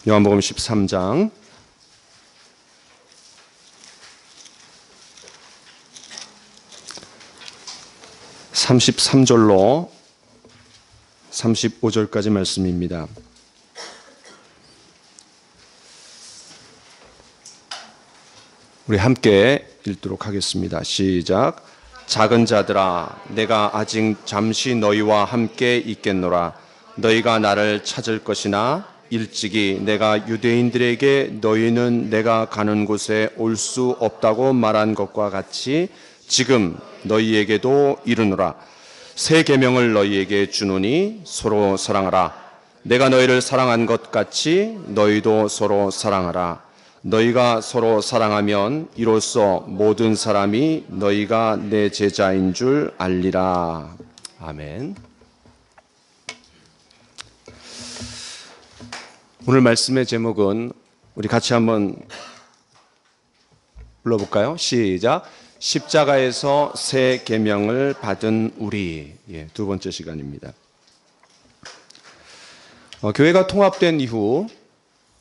요한복음 13장 33절로 35절까지 말씀입니다. 우리 함께 읽도록 하겠습니다. 시작. 작은 자들아, 내가 아직 잠시 너희와 함께 있겠노라. 너희가 나를 찾을 것이나 일찍이 내가 유대인들에게 너희는 내가 가는 곳에 올 수 없다고 말한 것과 같이 지금 너희에게도 이르노라. 새 계명을 너희에게 주노니 서로 사랑하라. 내가 너희를 사랑한 것 같이 너희도 서로 사랑하라. 너희가 서로 사랑하면 이로써 모든 사람이 너희가 내 제자인 줄 알리라. 아멘. 오늘 말씀의 제목은 우리 같이 한번 불러볼까요? 시작. 십자가에서 새 계명을 받은 우리. 두 번째 시간입니다. 교회가 통합된 이후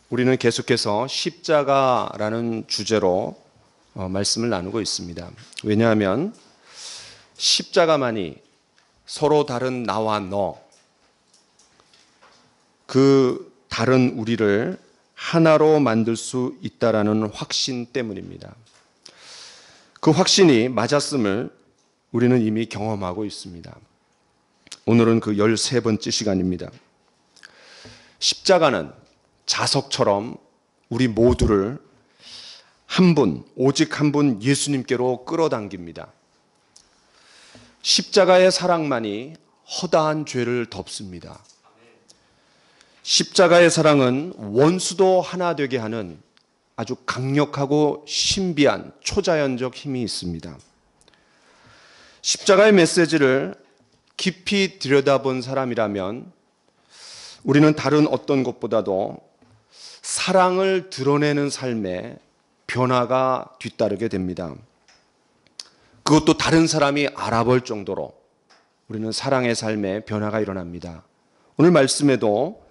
우리는 계속해서 십자가라는 주제로 말씀을 나누고 있습니다. 왜냐하면 십자가만이 서로 다른 나와 너, 그 다른 우리를 하나로 만들 수 있다라는 확신 때문입니다. 그 확신이 맞았음을 우리는 이미 경험하고 있습니다. 오늘은 그 13번째 시간입니다. 십자가는 자석처럼 우리 모두를 한 분, 오직 한 분 예수님께로 끌어당깁니다. 십자가의 사랑만이 허다한 죄를 덮습니다. 십자가의 사랑은 원수도 하나 되게 하는 아주 강력하고 신비한 초자연적 힘이 있습니다. 십자가의 메시지를 깊이 들여다본 사람이라면 우리는 다른 어떤 것보다도 사랑을 드러내는 삶에 변화가 뒤따르게 됩니다. 그것도 다른 사람이 알아볼 정도로 우리는 사랑의 삶에 변화가 일어납니다. 오늘 말씀에도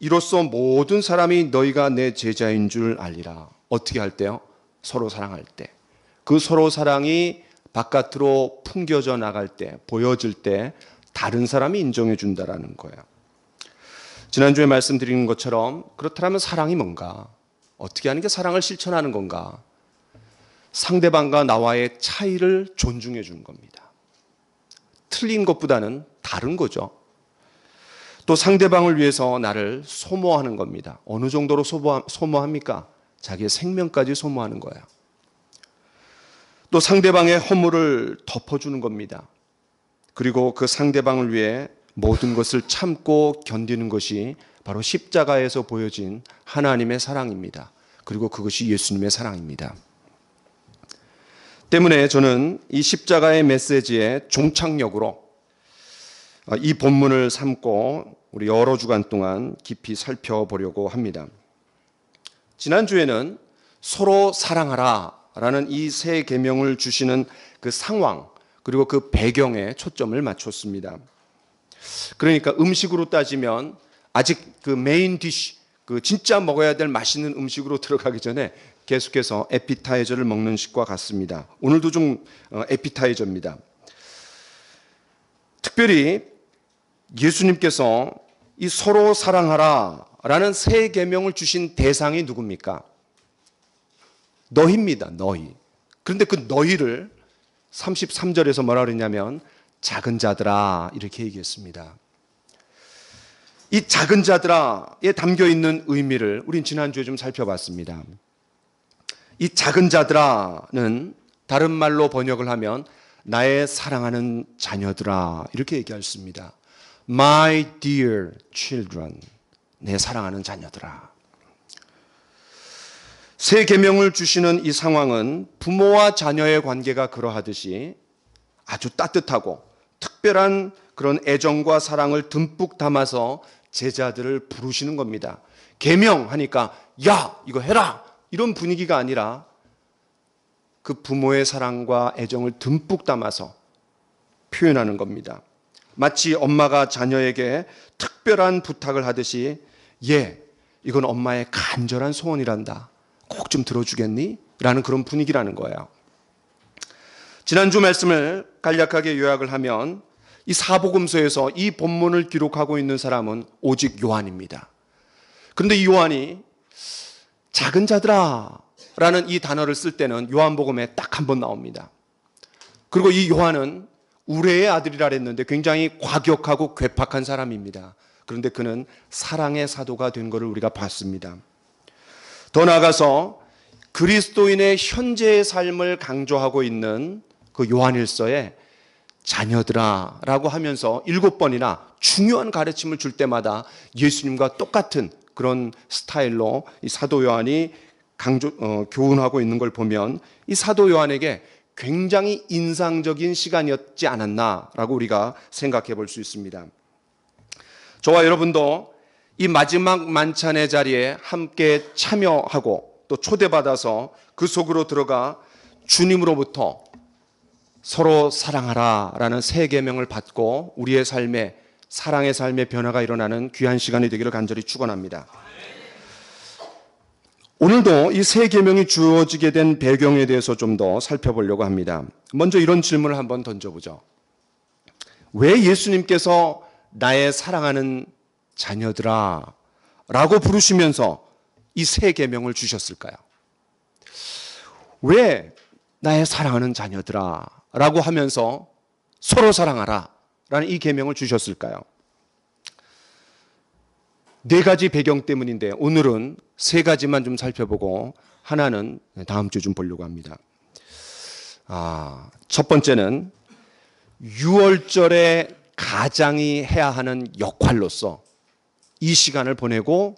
이로써 모든 사람이 너희가 내 제자인 줄 알리라. 어떻게 할 때요? 서로 사랑할 때. 그 서로 사랑이 바깥으로 풍겨져 나갈 때, 보여질 때 다른 사람이 인정해 준다라는 거예요. 지난주에 말씀드린 것처럼 그렇다면 사랑이 뭔가? 어떻게 하는 게 사랑을 실천하는 건가? 상대방과 나와의 차이를 존중해 주는 겁니다. 틀린 것보다는 다른 거죠. 또 상대방을 위해서 나를 소모하는 겁니다. 어느 정도로 소모합니까? 자기의 생명까지 소모하는 거예요. 또 상대방의 허물을 덮어주는 겁니다. 그리고 그 상대방을 위해 모든 것을 참고 견디는 것이 바로 십자가에서 보여진 하나님의 사랑입니다. 그리고 그것이 예수님의 사랑입니다. 때문에 저는 이 십자가의 메시지의 종착역으로 이 본문을 삼고 우리 여러 주간 동안 깊이 살펴보려고 합니다. 지난주에는 서로 사랑하라 라는 이 새 계명을 주시는 그 상황 그리고 그 배경에 초점을 맞췄습니다. 그러니까 음식으로 따지면 아직 그 메인 디쉬, 그 진짜 먹어야 될 맛있는 음식으로 들어가기 전에 계속해서 에피타이저를 먹는 식과 같습니다. 오늘도 좀 에피타이저입니다. 특별히 예수님께서 이 서로 사랑하라 라는 새 계명을 주신 대상이 누굽니까? 너희입니다. 너희. 그런데 그 너희를 33절에서 뭐라 그랬냐면 작은 자들아 이렇게 얘기했습니다. 이 작은 자들아에 담겨있는 의미를 우린 지난주에 좀 살펴봤습니다. 이 작은 자들아는 다른 말로 번역을 하면 나의 사랑하는 자녀들아 이렇게 얘기했습니다. My dear children, 내 사랑하는 자녀들아. 새 계명을 주시는 이 상황은 부모와 자녀의 관계가 그러하듯이 아주 따뜻하고 특별한 그런 애정과 사랑을 듬뿍 담아서 제자들을 부르시는 겁니다. 계명하니까 야 이거 해라 이런 분위기가 아니라 그 부모의 사랑과 애정을 듬뿍 담아서 표현하는 겁니다. 마치 엄마가 자녀에게 특별한 부탁을 하듯이 이건 엄마의 간절한 소원이란다. 꼭 좀 들어주겠니? 라는 그런 분위기라는 거예요. 지난주 말씀을 간략하게 요약을 하면 이 사복음서에서 이 본문을 기록하고 있는 사람은 오직 요한입니다. 그런데 이 요한이 작은 자들아 라는 이 단어를 쓸 때는 요한복음에 딱 한 번 나옵니다. 그리고 이 요한은 우레의 아들이라 했는데 굉장히 과격하고 괴팍한 사람입니다. 그런데 그는 사랑의 사도가 된 것을 우리가 봤습니다. 더 나아가서 그리스도인의 현재의 삶을 강조하고 있는 그 요한일서에 자녀들아 라고 하면서 7번이나 중요한 가르침을 줄 때마다 예수님과 똑같은 그런 스타일로 이 사도 요한이 교훈하고 있는 걸 보면 이 사도 요한에게 굉장히 인상적인 시간이었지 않았나라고 우리가 생각해 볼 수 있습니다. 저와 여러분도 이 마지막 만찬의 자리에 함께 참여하고 또 초대받아서 그 속으로 들어가 주님으로부터 서로 사랑하라라는 새 계명을 받고 우리의 삶에 사랑의 삶의 변화가 일어나는 귀한 시간이 되기를 간절히 축원합니다. 오늘도 이 새 계명이 주어지게 된 배경에 대해서 좀 더 살펴보려고 합니다. 먼저 이런 질문을 한번 던져보죠. 왜 예수님께서 나의 사랑하는 자녀들아 라고 부르시면서 이 새 계명을 주셨을까요? 왜 나의 사랑하는 자녀들아 라고 하면서 서로 사랑하라 라는 이 계명을 주셨을까요? 네 가지 배경 때문인데 오늘은 세 가지만 좀 살펴보고 하나는 다음 주에 좀 보려고 합니다. 첫 번째는 유월절에 가장이 해야 하는 역할로서 이 시간을 보내고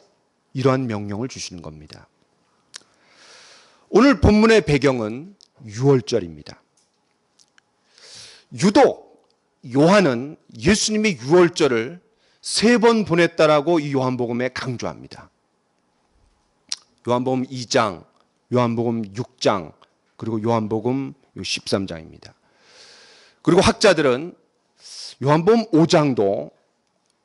이러한 명령을 주시는 겁니다. 오늘 본문의 배경은 유월절입니다. 유독 요한은 예수님이 유월절을 3번 보냈다라고 이 요한복음에 강조합니다. 요한복음 2장, 요한복음 6장, 그리고 요한복음 13장입니다. 그리고 학자들은 요한복음 5장도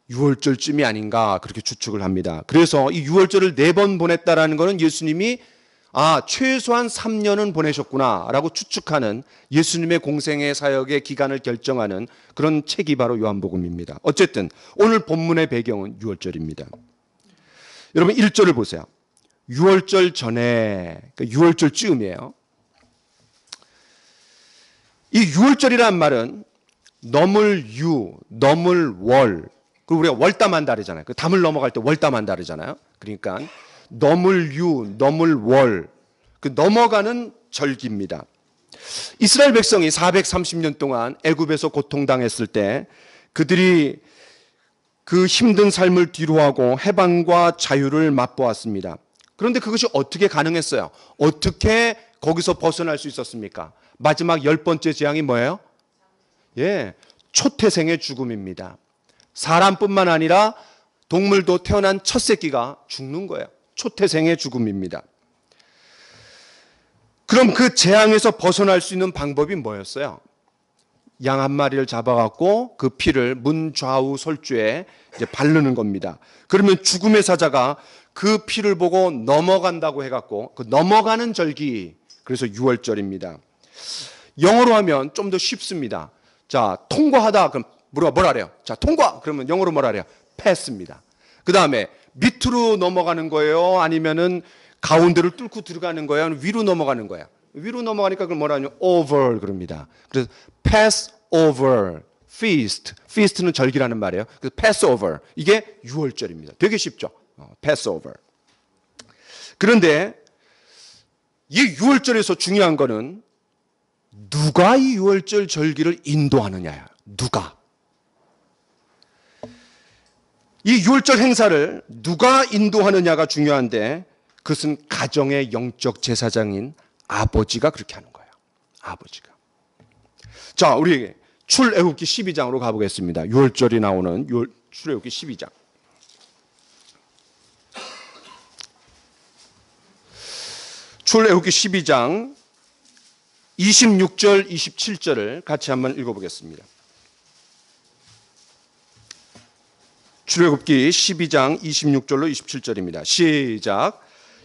유월절쯤이 아닌가 그렇게 추측을 합니다. 그래서 이 유월절을 4번 보냈다라는 것은 예수님이 최소한 3년은 보내셨구나라고 추측하는 예수님의 공생의 사역의 기간을 결정하는 그런 책이 바로 요한복음입니다. 어쨌든 오늘 본문의 배경은 유월절입니다. 여러분 1절을 보세요. 유월절 전에, 유월절 즈음이에요. 이 유월절이라는 말은 넘을 유, 넘을 월, 그리고 우리가 월담한달이잖아요. 그 담을 넘어갈 때 월담한달이잖아요. 그러니까 넘을 유, 넘을 월, 그 넘어가는 절기입니다. 이스라엘 백성이 430년 동안 애굽에서 고통당했을 때 그들이 그 힘든 삶을 뒤로하고 해방과 자유를 맛보았습니다. 그런데 그것이 어떻게 가능했어요? 어떻게 거기서 벗어날 수 있었습니까? 마지막 10번째 재앙이 뭐예요? 초태생의 죽음입니다. 사람뿐만 아니라 동물도 태어난 첫 새끼가 죽는 거예요. 초태생의 죽음입니다. 그럼 그 재앙에서 벗어날 수 있는 방법이 뭐였어요? 양 한 마리를 잡아갖고 그 피를 문 좌우 솔주에 이제 바르는 겁니다. 그러면 죽음의 사자가 그 피를 보고 넘어간다고 해갖고 그 넘어가는 절기, 그래서 유월절입니다. 영어로 하면 좀 더 쉽습니다. 자, 통과하다 그럼 뭐라 그래요? 자, 통과 그러면 영어로 뭐라 그래요? 패스입니다. 그 다음에 밑으로 넘어가는 거예요? 아니면은 가운데를 뚫고 들어가는 거예요? 아니면 위로 넘어가는 거예요? 위로 넘어가니까 그걸 뭐라 하냐면 over 그럽니다. 그래서 pass over, feast. feast는 절기라는 말이에요. 그래서 pass over. 이게 유월절입니다. 되게 쉽죠? pass over. 그런데 이 유월절에서 중요한 거는 누가 이 유월절 절기를 인도하느냐예요. 누가. 이 유월절 행사를 누가 인도하느냐가 중요한데 그것은 가정의 영적 제사장인 아버지가 그렇게 하는 거예요. 아버지가. 자, 우리 출애굽기 12장으로 가보겠습니다. 유월절이 나오는 출애굽기 12장. 출애굽기 12장 26절, 27절을 같이 한번 읽어보겠습니다. 출애굽기 12장 26절로 27절입니다. 시작.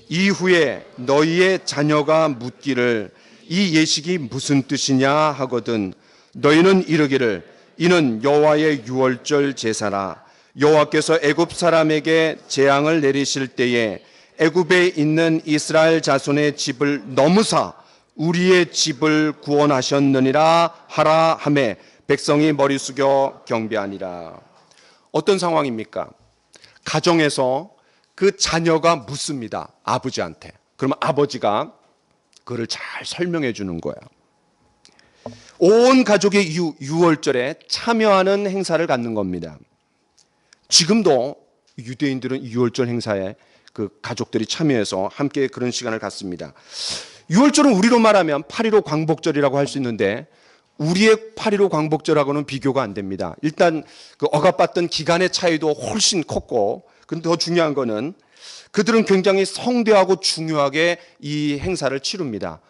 이후에 너희의 자녀가 묻기를 이 예식이 무슨 뜻이냐 하거든 너희는 이르기를 이는 여호와의 유월절 제사라. 여호와께서 애굽 사람에게 재앙을 내리실 때에 애굽에 있는 이스라엘 자손의 집을 넘으사 우리의 집을 구원하셨느니라 하라 하매 백성이 머리 숙여 경배하니라. 어떤 상황입니까? 가정에서 그 자녀가 묻습니다. 아버지한테. 그러면 아버지가 그걸 잘 설명해 주는 거예요. 온 가족이 유월절에 참여하는 행사를 갖는 겁니다. 지금도 유대인들은 유월절 행사에 그 가족들이 참여해서 함께 그런 시간을 갖습니다. 유월절은 우리로 말하면 8.15 광복절이라고 할 수 있는데 우리의 8.15 광복절하고는 비교가 안 됩니다. 일단 그 억압받던 기간의 차이도 훨씬 컸고, 근데 더 중요한 거는 그들은 굉장히 성대하고 중요하게 이 행사를 치릅니다.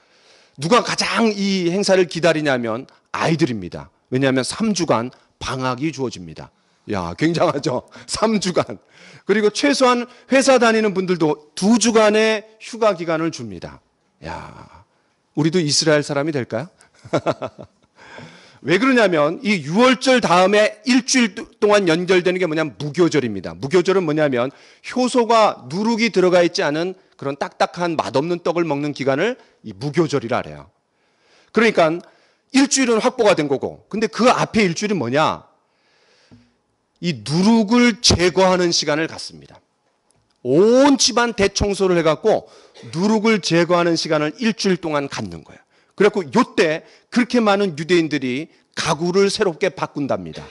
누가 가장 이 행사를 기다리냐면 아이들입니다. 왜냐하면 3주간 방학이 주어집니다. 야, 굉장하죠? 3주간. 그리고 최소한 회사 다니는 분들도 2주간의 휴가 기간을 줍니다. 야, 우리도 이스라엘 사람이 될까요? 왜 그러냐면 이 유월절 다음에 일주일 동안 연결되는 게 뭐냐면 무교절입니다. 무교절은 뭐냐면 효소가 누룩이 들어가 있지 않은 그런 딱딱한 맛없는 떡을 먹는 기간을 이 무교절이라 그래요. 그러니까 일주일은 확보가 된 거고, 근데 그 앞에 일주일이 뭐냐? 이 누룩을 제거하는 시간을 갖습니다. 온 집안 대청소를 해갖고 누룩을 제거하는 시간을 일주일 동안 갖는 거예요. 그래갖고 요때 그렇게 많은 유대인들이 가구를 새롭게 바꾼답니다.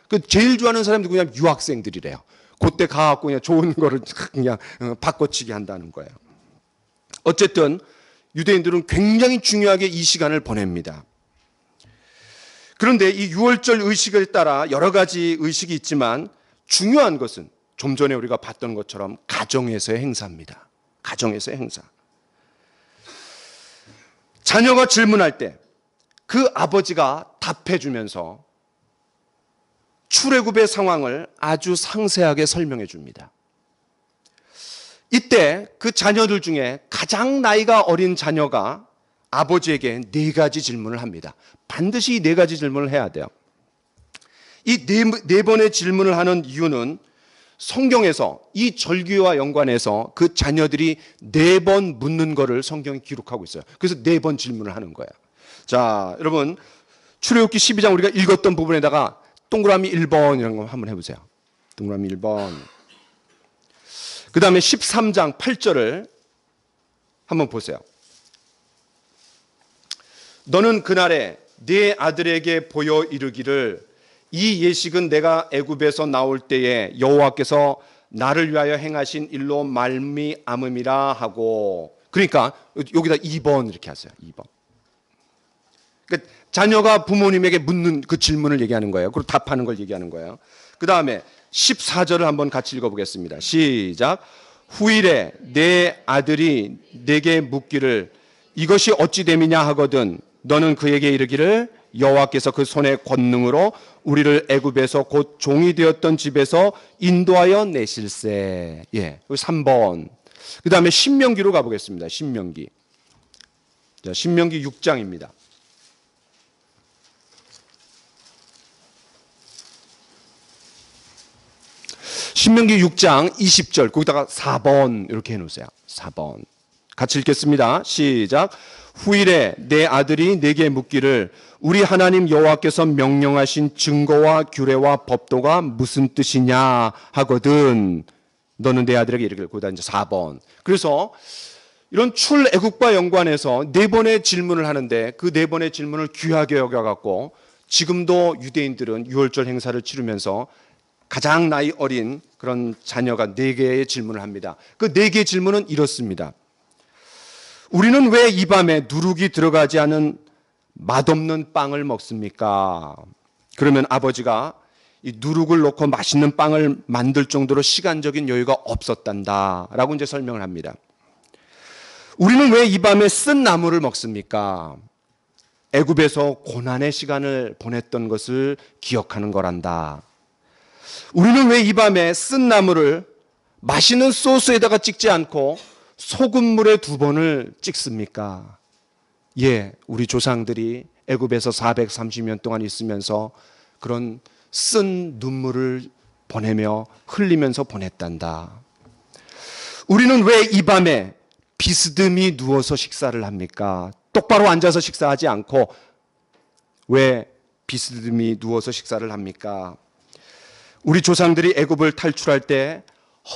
그 제일 좋아하는 사람이 누구냐면 유학생들이래요. 그때 가갖고 그냥 좋은 거를 그냥 바꿔치기 한다는 거예요. 어쨌든 유대인들은 굉장히 중요하게 이 시간을 보냅니다. 그런데 이 유월절 의식에 따라 여러 가지 의식이 있지만 중요한 것은 좀 전에 우리가 봤던 것처럼 가정에서의 행사입니다. 가정에서의 행사. 자녀가 질문할 때 그 아버지가 답해주면서 출애굽의 상황을 아주 상세하게 설명해 줍니다. 이때 그 자녀들 중에 가장 나이가 어린 자녀가 아버지에게 4가지 질문을 합니다. 반드시 이 4가지 질문을 해야 돼요. 이 네 번의 질문을 하는 이유는 성경에서 이 절기와 연관해서 그 자녀들이 4번 묻는 거를 성경이 기록하고 있어요. 그래서 4번 질문을 하는 거예요. 자, 여러분 출애굽기 12장 우리가 읽었던 부분에다가 동그라미 1번 이런 거 한번 해보세요. 동그라미 1번. 그 다음에 13장 8절을 한번 보세요. 너는 그날에 네 아들에게 보여 이르기를 이 예식은 내가 애굽에서 나올 때에 여호와께서 나를 위하여 행하신 일로 말미암음이라 하고, 그러니까 여기다 2번 이렇게 하세요. 2번. 그러니까 자녀가 부모님에게 묻는 그 질문을 얘기하는 거예요. 그리고 답하는 걸 얘기하는 거예요. 그 다음에 14절을 한번 같이 읽어보겠습니다. 시작. 후일에 내 아들이 내게 묻기를 이것이 어찌 됨이냐 하거든 너는 그에게 이르기를 여호와께서 그 손의 권능으로 우리를 애굽에서 곧 종이 되었던 집에서 인도하여 내실세. 예, 3번. 그 다음에 신명기로 가보겠습니다. 신명기. 자, 신명기 6장입니다. 신명기 6장 20절 거기다가 4번 이렇게 해놓으세요. 4번. 같이 읽겠습니다. 시작. 후일에 내 아들이 내게 묻기를 우리 하나님 여호와께서 명령하신 증거와 규례와 법도가 무슨 뜻이냐 하거든 너는 내 아들에게 이르기를. 거기다 이제 4번. 그래서 이런 출애굽과 연관해서 4번의 질문을 하는데 그 4번의 질문을 귀하게 여겨갖고 지금도 유대인들은 유월절 행사를 치르면서 가장 나이 어린 그런 자녀가 4개의 질문을 합니다. 그 4개의 질문은 이렇습니다. 우리는 왜 이 밤에 누룩이 들어가지 않은 맛없는 빵을 먹습니까? 그러면 아버지가 이 누룩을 넣고 맛있는 빵을 만들 정도로 시간적인 여유가 없었단다 라고 이제 설명을 합니다. 우리는 왜 이 밤에 쓴 나물을 먹습니까? 애굽에서 고난의 시간을 보냈던 것을 기억하는 거란다. 우리는 왜 이 밤에 쓴 나물을 맛있는 소스에다가 찍지 않고 소금물에 2번을 찍습니까? 예, 우리 조상들이 애굽에서 430년 동안 있으면서 그런 쓴 눈물을 보내며 흘리면서 보냈단다. 우리는 왜 이 밤에 비스듬히 누워서 식사를 합니까? 똑바로 앉아서 식사하지 않고 왜 비스듬히 누워서 식사를 합니까? 우리 조상들이 애굽을 탈출할 때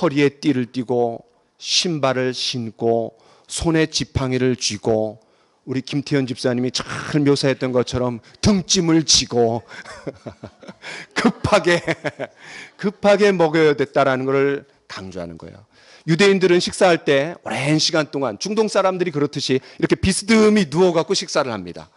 허리에 띠를 띠고 신발을 신고 손에 지팡이를 쥐고 우리 김태현 집사님이 잘 묘사했던 것처럼 등짐을 지고 급하게 먹어야 됐다라는 것을 강조하는 거예요. 유대인들은 식사할 때 오랜 시간 동안 중동 사람들이 그렇듯이 이렇게 비스듬히 누워갖고 식사를 합니다.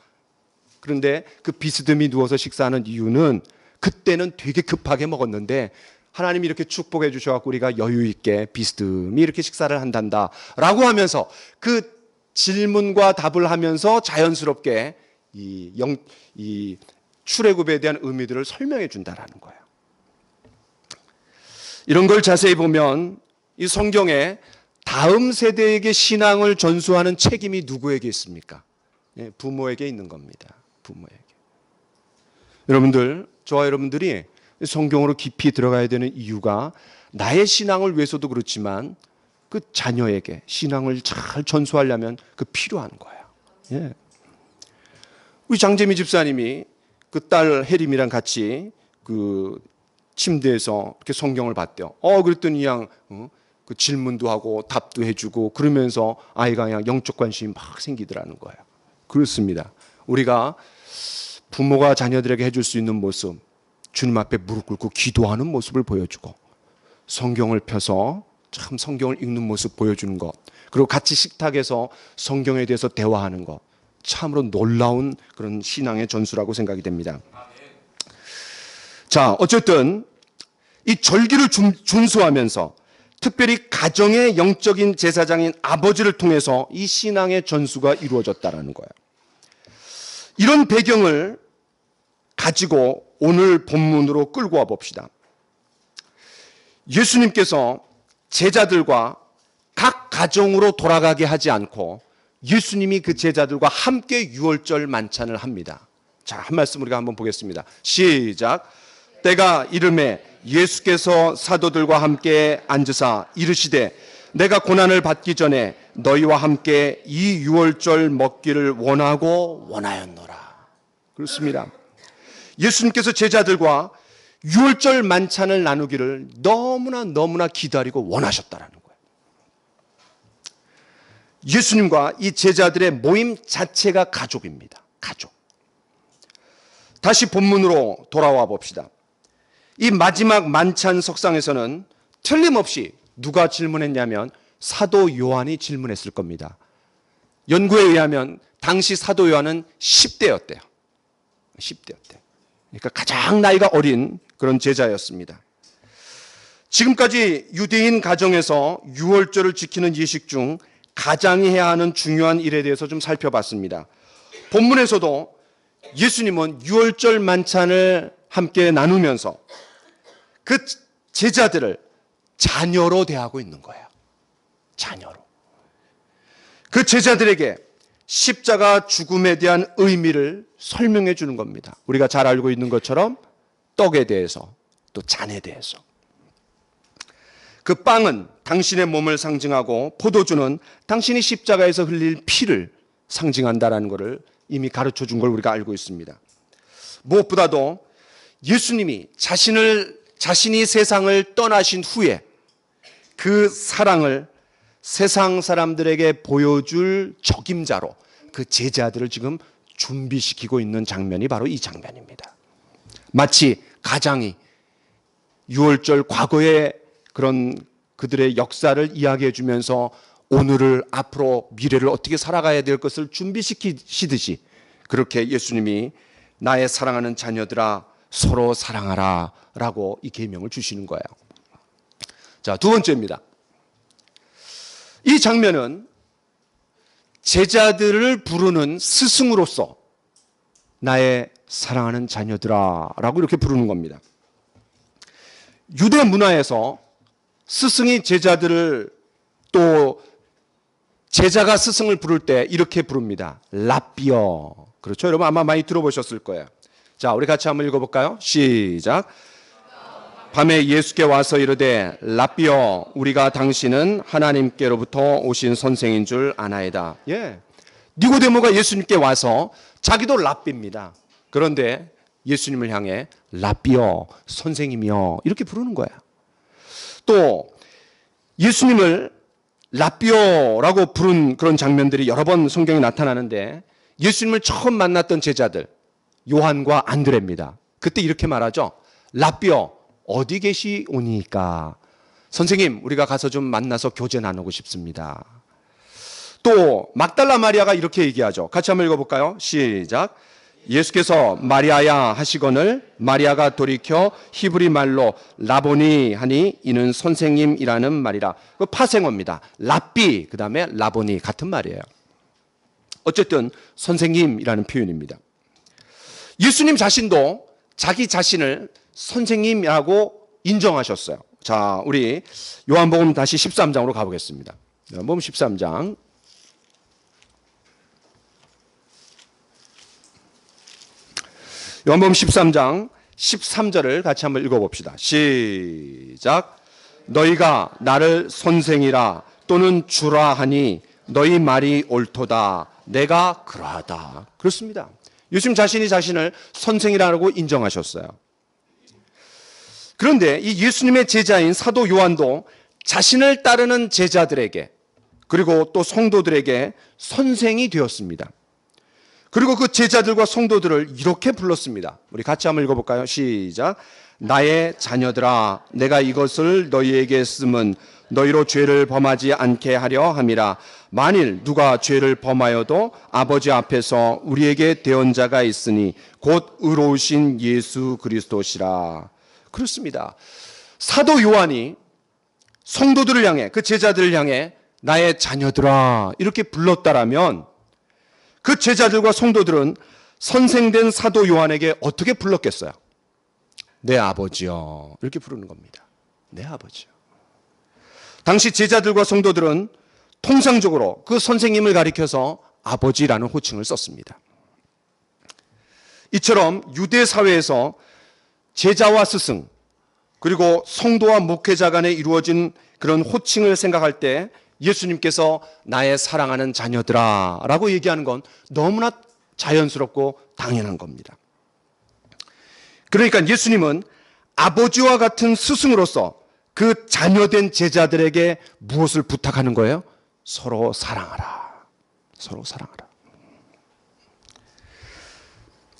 그런데 그 비스듬히 누워서 식사하는 이유는 그때는 되게 급하게 먹었는데 하나님이 이렇게 축복해 주셔갖고 우리가 여유 있게 비스듬히 이렇게 식사를 한단다 라고 하면서 그 질문과 답을 하면서 자연스럽게 이 출애굽에 대한 의미들을 설명해 준다라는 거예요. 이런 걸 자세히 보면 이 성경에 다음 세대에게 신앙을 전수하는 책임이 누구에게 있습니까? 예, 부모에게 있는 겁니다. 부모에게. 여러분들, 저와 여러분들이 성경으로 깊이 들어가야 되는 이유가 나의 신앙을 위해서도 그렇지만 그 자녀에게 신앙을 잘 전수하려면 그 필요한 거예요. 예. 우리 장재미 집사님이 그 딸 혜림이랑 같이 그 침대에서 이렇게 성경을 봤대요. 그랬더니 그냥 그 질문도 하고 답도 해주고 그러면서 아이가 그냥 영적 관심이 막 생기더라는 거예요. 그렇습니다. 우리가 부모가 자녀들에게 해줄 수 있는 모습, 주님 앞에 무릎 꿇고 기도하는 모습을 보여주고 성경을 펴서 참 성경을 읽는 모습 보여주는 것, 그리고 같이 식탁에서 성경에 대해서 대화하는 것, 참으로 놀라운 그런 신앙의 전수라고 생각이 됩니다. 자, 어쨌든 이 절기를 준수하면서 특별히 가정의 영적인 제사장인 아버지를 통해서 이 신앙의 전수가 이루어졌다는 거예요. 이런 배경을 가지고 오늘 본문으로 끌고 와 봅시다. 예수님께서 제자들과 각 가정으로 돌아가게 하지 않고 예수님이 그 제자들과 함께 유월절 만찬을 합니다. 자, 한 말씀 우리가 한번 보겠습니다. 시작. 때가 이름에 예수께서 사도들과 함께 앉으사 이르시되 내가 고난을 받기 전에 너희와 함께 이 유월절 먹기를 원하고 원하였노라. 그렇습니다. 예수님께서 제자들과 유월절 만찬을 나누기를 너무나 기다리고 원하셨다라는 거예요. 예수님과 이 제자들의 모임 자체가 가족입니다. 가족. 다시 본문으로 돌아와 봅시다. 이 마지막 만찬 석상에서는 틀림없이 누가 질문했냐면 사도 요한이 질문했을 겁니다. 연구에 의하면 당시 사도 요한은 10대였대요. 10대였대요. 그러니까 가장 나이가 어린 그런 제자였습니다. 지금까지 유대인 가정에서 유월절을 지키는 예식 중 가장이 해야 하는 중요한 일에 대해서 좀 살펴봤습니다. 본문에서도 예수님은 유월절 만찬을 함께 나누면서 그 제자들을 자녀로 대하고 있는 거예요. 자녀로. 그 제자들에게 십자가 죽음에 대한 의미를 설명해 주는 겁니다. 우리가 잘 알고 있는 것처럼 떡에 대해서 또 잔에 대해서. 그 빵은 당신의 몸을 상징하고 포도주는 당신이 십자가에서 흘릴 피를 상징한다라는 것을 이미 가르쳐 준 걸 우리가 알고 있습니다. 무엇보다도 예수님이 자신이 세상을 떠나신 후에 그 사랑을 세상 사람들에게 보여줄 적임자로 그 제자들을 지금 준비시키고 있는 장면이 바로 이 장면입니다. 마치 가장이 유월절 과거의 그런 그들의 역사를 이야기해 주면서 오늘을 앞으로 미래를 어떻게 살아가야 될 것을 준비시키시듯이 그렇게 예수님이 나의 사랑하는 자녀들아 서로 사랑하라 라고 이 계명을 주시는 거예요. 자, 두 번째입니다. 이 장면은 제자들을 부르는 스승으로서 나의 사랑하는 자녀들아 라고 이렇게 부르는 겁니다. 유대 문화에서 스승이 제자들을, 또 제자가 스승을 부를 때 이렇게 부릅니다. 라삐어. 그렇죠? 여러분 아마 많이 들어보셨을 거예요. 자, 우리 같이 한번 읽어볼까요? 시작. 밤에 예수께 와서 이르되 라삐어, 우리가 당신은 하나님께로부터 오신 선생인 줄 아나이다. 예, 니고데모가 예수님께 와서 자기도 랍비입니다. 그런데 예수님을 향해 라삐어, 선생님이여 이렇게 부르는 거야. 또 예수님을 라삐어라고 부른 그런 장면들이 여러 번 성경에 나타나는데, 예수님을 처음 만났던 제자들 요한과 안드레입니다. 그때 이렇게 말하죠. 라삐어, 어디 계시오니까? 선생님, 우리가 가서 좀 만나서 교제 나누고 싶습니다. 또 막달라 마리아가 이렇게 얘기하죠. 같이 한번 읽어볼까요? 시작. 예수께서 마리아야 하시거늘 마리아가 돌이켜 히브리 말로 라보니 하니 이는 선생님이라는 말이라. 그 파생어입니다. 랍비 그 다음에 라보니 같은 말이에요. 어쨌든 선생님이라는 표현입니다. 예수님 자신도 자기 자신을 선생님이라고 인정하셨어요. 자, 우리 요한복음 다시 13장으로 가보겠습니다. 요한복음 13장. 요한복음 13장 13절을 같이 한번 읽어봅시다. 시작. 너희가 나를 선생이라 또는 주라 하니 너희 말이 옳도다. 내가 그러하다. 그렇습니다. 예수님 자신이 자신을 선생이라고 인정하셨어요. 그런데 이 예수님의 제자인 사도 요한도 자신을 따르는 제자들에게, 그리고 또 성도들에게 선생이 되었습니다. 그리고 그 제자들과 성도들을 이렇게 불렀습니다. 우리 같이 한번 읽어볼까요? 시작. 나의 자녀들아, 내가 이것을 너희에게 쓰면 너희로 죄를 범하지 않게 하려 함이라. 만일 누가 죄를 범하여도 아버지 앞에서 우리에게 대언자가 있으니 곧 의로우신 예수 그리스도시라. 그렇습니다. 사도 요한이 성도들을 향해, 그 제자들을 향해 나의 자녀들아 이렇게 불렀다라면, 그 제자들과 성도들은 선생된 사도 요한에게 어떻게 불렀겠어요? 내 아버지요 이렇게 부르는 겁니다. 내 아버지요. 당시 제자들과 성도들은 통상적으로 그 선생님을 가리켜서 아버지라는 호칭을 썼습니다. 이처럼 유대 사회에서 제자와 스승, 그리고 성도와 목회자 간에 이루어진 그런 호칭을 생각할 때 예수님께서 나의 사랑하는 자녀들아 라고 얘기하는 건 너무나 자연스럽고 당연한 겁니다. 그러니까 예수님은 아버지와 같은 스승으로서 그 자녀된 제자들에게 무엇을 부탁하는 거예요? 서로 사랑하라. 서로 사랑하라.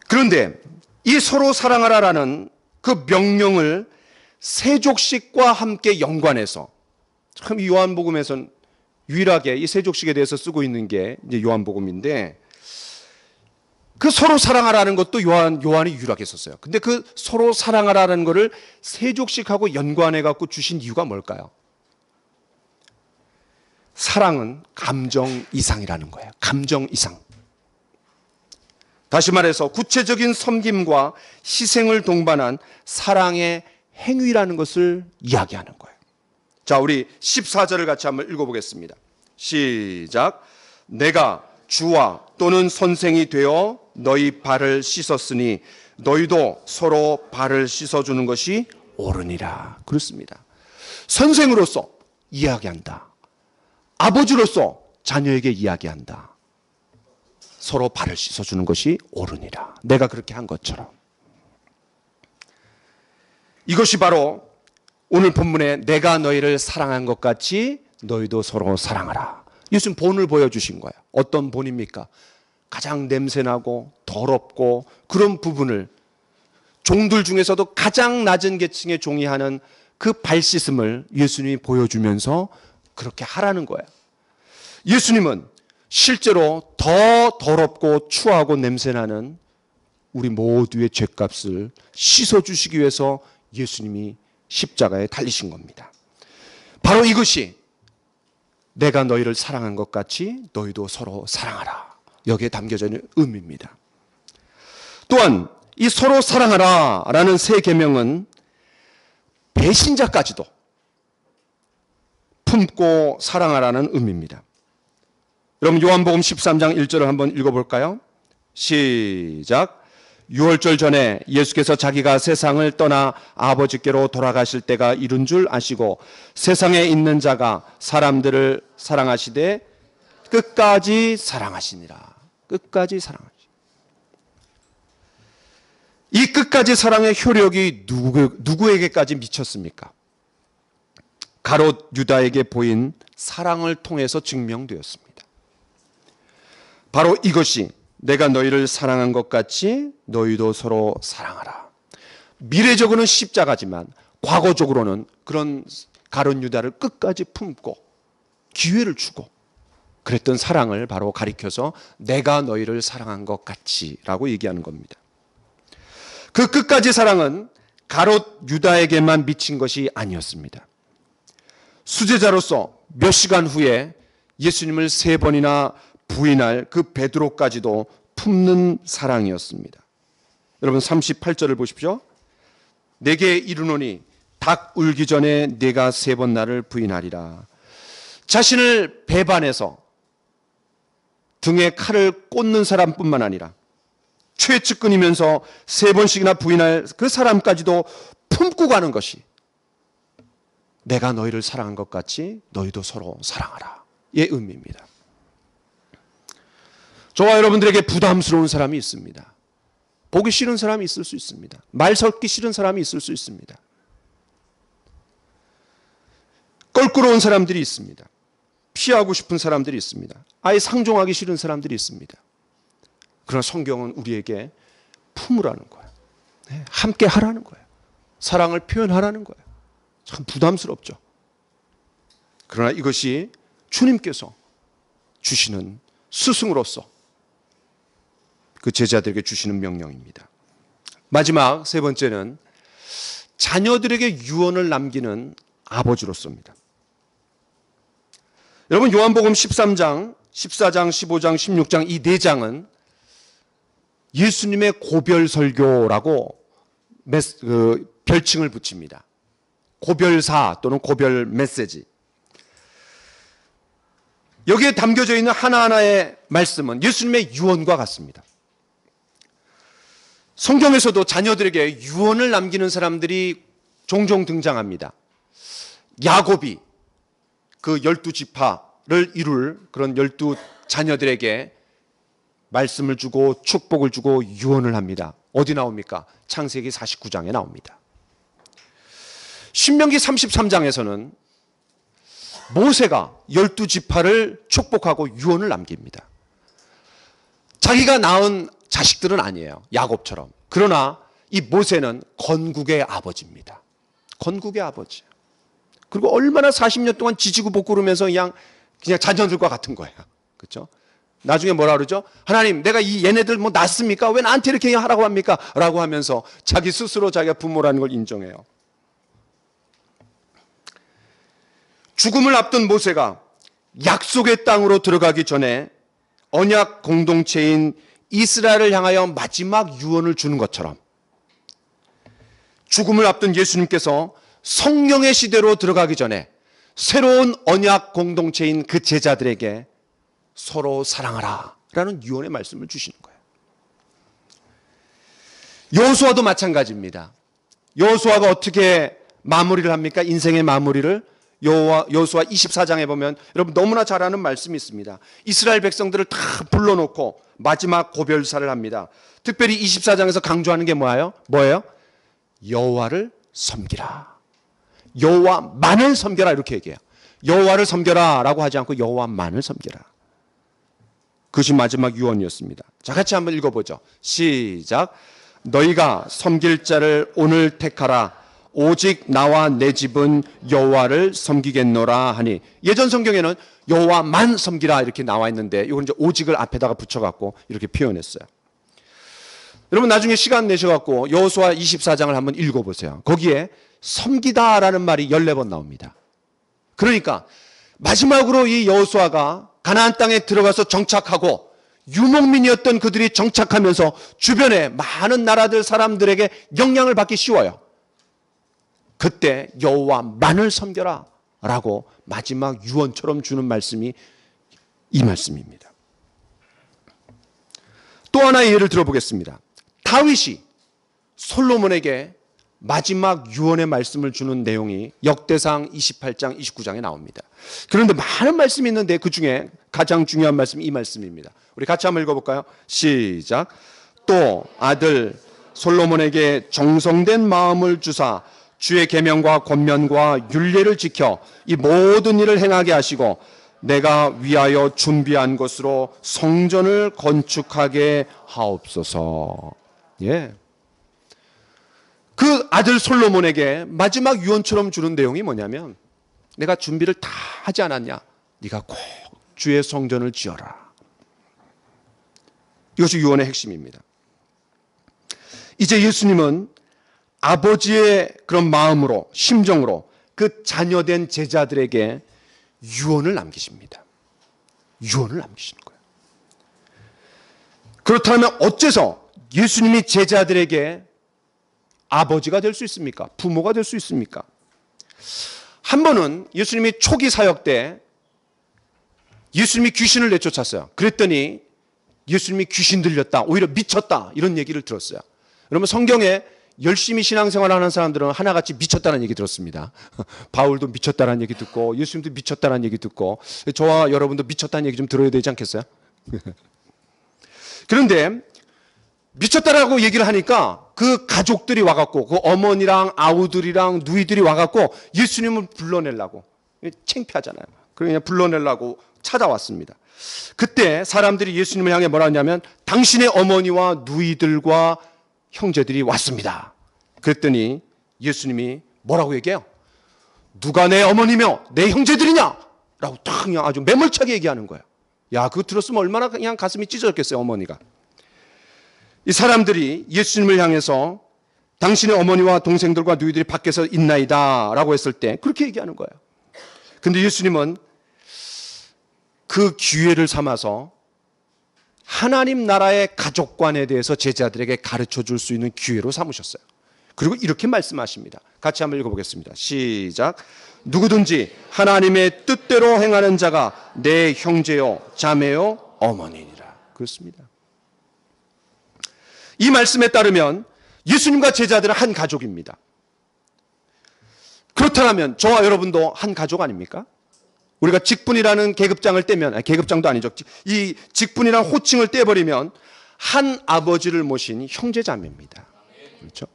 그런데 이 서로 사랑하라라는 그 명령을 세족식과 함께 연관해서, 참 요한복음에서는 유일하게 이 세족식에 대해서 쓰고 있는 게 이제 요한복음인데, 그 서로 사랑하라는 것도 요한이 유일하게 썼어요. 근데 그 서로 사랑하라는 거를 세족식하고 연관해 갖고 주신 이유가 뭘까요? 사랑은 감정 이상이라는 거예요. 감정 이상. 다시 말해서 구체적인 섬김과 희생을 동반한 사랑의 행위라는 것을 이야기하는 거예요. 자, 우리 14절을 같이 한번 읽어보겠습니다. 시작. 내가 주와 또는 선생이 되어 너희 발을 씻었으니 너희도 서로 발을 씻어주는 것이 옳으니라. 그렇습니다. 선생으로서 이야기한다. 아버지로서 자녀에게 이야기한다. 서로 발을 씻어주는 것이 옳으니라. 내가 그렇게 한 것처럼. 이것이 바로 오늘 본문에 내가 너희를 사랑한 것 같이 너희도 서로 사랑하라. 예수님 본을 보여주신 거예요. 어떤 본입니까? 가장 냄새나고 더럽고 그런 부분을, 종들 중에서도 가장 낮은 계층의 종이 하는 그 발 씻음을 예수님이 보여주면서 그렇게 하라는 거예요. 예수님은 실제로 더 더럽고 추하고 냄새나는 우리 모두의 죄값을 씻어주시기 위해서 예수님이 십자가에 달리신 겁니다. 바로 이것이 내가 너희를 사랑한 것 같이 너희도 서로 사랑하라. 여기에 담겨져 있는 의미입니다. 또한 이 서로 사랑하라 라는 새 계명은 배신자까지도 품고 사랑하라는 의미입니다. 여러분 요한복음 13장 1절을 한번 읽어볼까요? 시작. 유월절 전에 예수께서 자기가 세상을 떠나 아버지께로 돌아가실 때가 이른 줄 아시고 세상에 있는 자가 사람들을 사랑하시되 끝까지 사랑하시니라. 끝까지 사랑하시니라. 이 끝까지 사랑의 효력이 누구에게까지 미쳤습니까? 가롯 유다에게 보인 사랑을 통해서 증명되었습니다. 바로 이것이 내가 너희를 사랑한 것 같이 너희도 서로 사랑하라. 미래적으로는 십자가지만 과거적으로는 그런 가룟 유다를 끝까지 품고 기회를 주고 그랬던 사랑을 바로 가리켜서 내가 너희를 사랑한 것 같이라고 얘기하는 겁니다. 그 끝까지 사랑은 가롯 유다에게만 미친 것이 아니었습니다. 수제자로서 몇 시간 후에 예수님을 3번이나 부인할 그 베드로까지도 품는 사랑이었습니다. 여러분 38절을 보십시오. 내게 이르노니 닭 울기 전에 네가 3번 나를 부인하리라. 자신을 배반해서 등에 칼을 꽂는 사람뿐만 아니라 최측근이면서 3번씩이나 부인할 그 사람까지도 품고 가는 것이 내가 너희를 사랑한 것 같이 너희도 서로 사랑하라 의 의미입니다. 저와 여러분들에게 부담스러운 사람이 있습니다. 보기 싫은 사람이 있을 수 있습니다. 말 섞기 싫은 사람이 있을 수 있습니다. 껄끄러운 사람들이 있습니다. 피하고 싶은 사람들이 있습니다. 아예 상종하기 싫은 사람들이 있습니다. 그러나 성경은 우리에게 품으라는 거예요. 함께 하라는 거예요. 사랑을 표현하라는 거예요. 참 부담스럽죠. 그러나 이것이 주님께서 주시는 스승으로서 그 제자들에게 주시는 명령입니다. 마지막 3번째는 자녀들에게 유언을 남기는 아버지로서입니다. 여러분 요한복음 13장, 14장, 15장, 16장 이 4장은 예수님의 고별 설교라고 별칭을 붙입니다. 고별사 또는 고별 메시지. 여기에 담겨져 있는 하나하나의 말씀은 예수님의 유언과 같습니다. 성경에서도 자녀들에게 유언을 남기는 사람들이 종종 등장합니다. 야곱이 그 12지파를 이룰 그런 12 자녀들에게 말씀을 주고 축복을 주고 유언을 합니다. 어디 나옵니까? 창세기 49장에 나옵니다. 신명기 33장에서는 모세가 12지파를 축복하고 유언을 남깁니다. 자기가 낳은 자식들은 아니에요. 야곱처럼. 그러나 이 모세는 건국의 아버지입니다. 건국의 아버지. 그리고 얼마나 40년 동안 지지고 볶으면서 그냥 자녀들과 같은 거예요. 그렇죠? 나중에 뭐라 그러죠? 하나님, 내가 이 얘네들 뭐 낳습니까? 왜 나한테 이렇게 하라고 합니까? 라고 하면서 자기 스스로 자기가 부모라는 걸 인정해요. 죽음을 앞둔 모세가 약속의 땅으로 들어가기 전에 언약 공동체인 이스라엘을 향하여 마지막 유언을 주는 것처럼 죽음을 앞둔 예수님께서 성령의 시대로 들어가기 전에 새로운 언약 공동체인 그 제자들에게 서로 사랑하라 라는 유언의 말씀을 주시는 거예요. 여호수아도 마찬가지입니다. 여호수아가 어떻게 마무리를 합니까? 인생의 마무리를 여호수아 24장에 보면 여러분 너무나 잘 아는 말씀이 있습니다. 이스라엘 백성들을 다 불러놓고 마지막 고별사를 합니다. 특별히 24장에서 강조하는 게 뭐예요? 여호와를 섬기라. 여호와만을 섬겨라 이렇게 얘기해요. 여호와를 섬겨라 라고 하지 않고 여호와만을 섬겨라. 그것이 마지막 유언이었습니다. 자, 같이 한번 읽어보죠. 시작. 너희가 섬길 자를 오늘 택하라. 오직 나와 내 집은 여호와를 섬기겠노라 하니, 예전 성경에는 여호와만 섬기라 이렇게 나와 있는데 이건 이제 오직을 앞에다가 붙여갖고 이렇게 표현했어요. 여러분 나중에 시간 내셔갖고 여호수아 24장을 한번 읽어보세요. 거기에 섬기다라는 말이 14번 나옵니다. 그러니까 마지막으로 이 여호수아가 가나안 땅에 들어가서 정착하고 유목민이었던 그들이 정착하면서 주변에 많은 나라들 사람들에게 영향을 받기 쉬워요. 그때 여호와만을 섬겨라 라고 마지막 유언처럼 주는 말씀이 이 말씀입니다. 또 하나의 예를 들어보겠습니다. 다윗이 솔로몬에게 마지막 유언의 말씀을 주는 내용이 역대상 28장, 29장에 나옵니다. 그런데 많은 말씀이 있는데 그 중에 가장 중요한 말씀이 이 말씀입니다. 우리 같이 한번 읽어볼까요? 시작. 또 아들 솔로몬에게 정성된 마음을 주사 주의 계명과 권면과 율례를 지켜 이 모든 일을 행하게 하시고 내가 위하여 준비한 것으로 성전을 건축하게 하옵소서. 예. 그 아들 솔로몬에게 마지막 유언처럼 주는 내용이 뭐냐면 내가 준비를 다 하지 않았냐? 네가 꼭 주의 성전을 지어라. 이것이 유언의 핵심입니다. 이제 예수님은 아버지의 그런 마음으로, 심정으로 그 자녀된 제자들에게 유언을 남기십니다. 유언을 남기시는 거예요. 그렇다면 어째서 예수님이 제자들에게 아버지가 될 수 있습니까? 부모가 될 수 있습니까? 한 번은 예수님이 초기 사역 때 예수님이 귀신을 내쫓았어요. 그랬더니 예수님이 귀신 들렸다, 오히려 미쳤다 이런 얘기를 들었어요. 여러분 성경에 열심히 신앙생활하는 사람들은 하나같이 미쳤다는 얘기 들었습니다. 바울도 미쳤다는 얘기 듣고 예수님도 미쳤다는 얘기 듣고 저와 여러분도 미쳤다는 얘기 좀 들어야 되지 않겠어요? 그런데 미쳤다라고 얘기를 하니까 그 가족들이 와갖고 그 어머니랑 아우들이랑 누이들이 와갖고 예수님을 불러내려고, 창피하잖아요. 그러니까 불러내려고 찾아왔습니다. 그때 사람들이 예수님을 향해 뭐라 하냐면 당신의 어머니와 누이들과 형제들이 왔습니다. 그랬더니 예수님이 뭐라고 얘기해요? 누가 내 어머니며 내 형제들이냐? 라고 딱 그냥 아주 매몰차게 얘기하는 거예요. 야, 그거 들었으면 얼마나 그냥 가슴이 찢어졌겠어요, 어머니가. 이 사람들이 예수님을 향해서 당신의 어머니와 동생들과 누이들이 밖에서 있나이다 라고 했을 때 그렇게 얘기하는 거예요. 근데 예수님은 그 기회를 삼아서 하나님 나라의 가족관에 대해서 제자들에게 가르쳐 줄 수 있는 기회로 삼으셨어요. 그리고 이렇게 말씀하십니다. 같이 한번 읽어보겠습니다. 시작. 누구든지 하나님의 뜻대로 행하는 자가 내 형제요 자매요 어머니니라. 그렇습니다. 이 말씀에 따르면 예수님과 제자들은 한 가족입니다. 그렇다면 저와 여러분도 한 가족 아닙니까? 우리가 직분이라는 계급장을 떼면, 계급장도 아니죠. 이 직분이라는 호칭을 떼버리면 한 아버지를 모신 형제자매입니다. 그렇죠?